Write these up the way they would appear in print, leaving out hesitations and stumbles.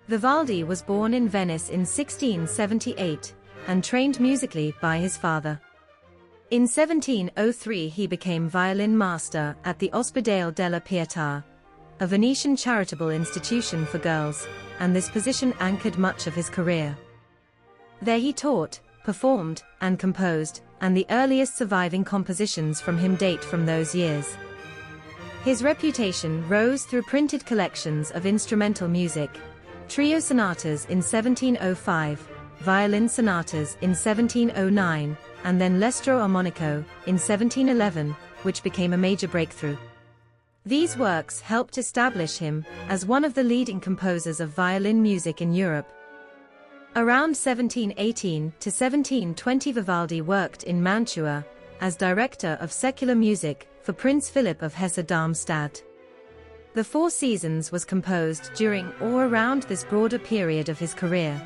Vivaldi was born in Venice in 1678, and trained musically by his father. In 1703 he became violin master at the Ospedale della Pietà, a Venetian charitable institution for girls, and this position anchored much of his career. There he taught, performed, and composed, and the earliest surviving compositions from him date from those years. His reputation rose through printed collections of instrumental music, trio sonatas in 1705, violin sonatas in 1709, and then l'Estro Armonico in 1711, which became a major breakthrough. These works helped establish him as one of the leading composers of violin music in Europe. Around 1718 to 1720 Vivaldi worked in Mantua as director of secular music for Prince Philip of Hesse-Darmstadt. The Four Seasons was composed during or around this broader period of his career.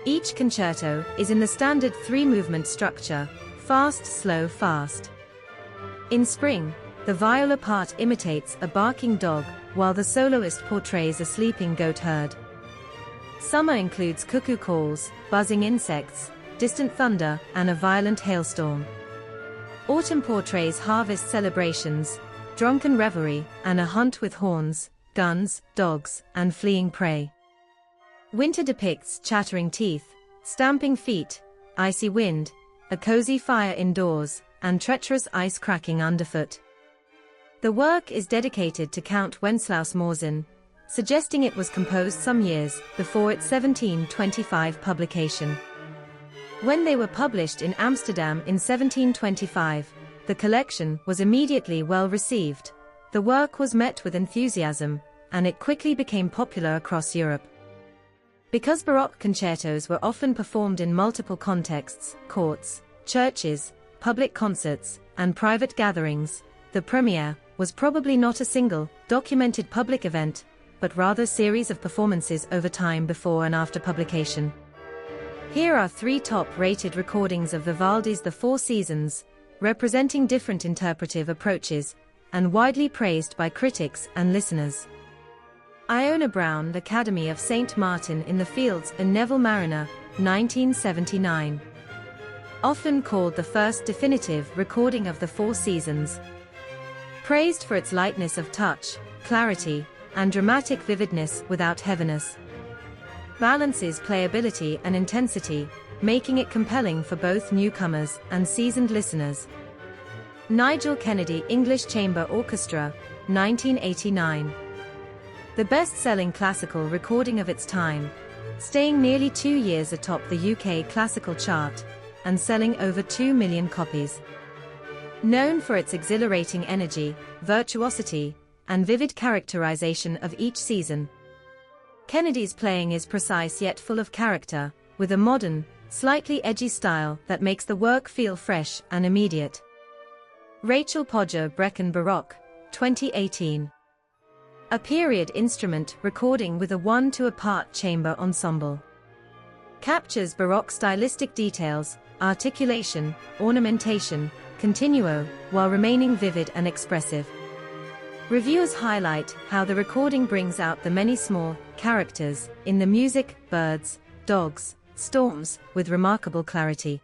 Each concerto is in the standard three-movement structure, fast, slow, fast. In spring, the viola part imitates a barking dog, while the soloist portrays a sleeping goat herd. Summer includes cuckoo calls, buzzing insects, distant thunder, and a violent hailstorm. Autumn portrays harvest celebrations, drunken revelry, and a hunt with horns, guns, dogs, and fleeing prey. Winter depicts chattering teeth, stamping feet, icy wind, a cozy fire indoors, and treacherous ice cracking underfoot. The work is dedicated to Count Wenceslaus Morzin, suggesting it was composed some years before its 1725 publication. When they were published in Amsterdam in 1725, the collection was immediately well received. The work was met with enthusiasm, and it quickly became popular across Europe. Because Baroque concertos were often performed in multiple contexts, courts, churches, public concerts, and private gatherings, the premiere was probably not a single, documented public event, but rather a series of performances over time before and after publication. Here are three top-rated recordings of Vivaldi's The Four Seasons, representing different interpretive approaches, and widely praised by critics and listeners. Iona Brown, Academy of St. Martin in the Fields, and Neville Mariner, 1979. Often called the first definitive recording of The Four Seasons. Praised for its lightness of touch, clarity, and dramatic vividness without heaviness. Balances playability and intensity, making it compelling for both newcomers and seasoned listeners. Nigel Kennedy English Chamber Orchestra, 1989. The best-selling classical recording of its time, staying nearly 2 years atop the UK classical chart, and selling over 2 million copies. Known for its exhilarating energy, virtuosity, and vivid characterization of each season. Kennedy's playing is precise yet full of character, with a modern, slightly edgy style that makes the work feel fresh and immediate. Rachel Podger Brecken Baroque, 2018. A period instrument recording with a 1-to-a-part chamber ensemble. Captures Baroque stylistic details, articulation, ornamentation, continuo, while remaining vivid and expressive. Reviewers highlight how the recording brings out the many small characters in the music, birds, dogs, storms, with remarkable clarity.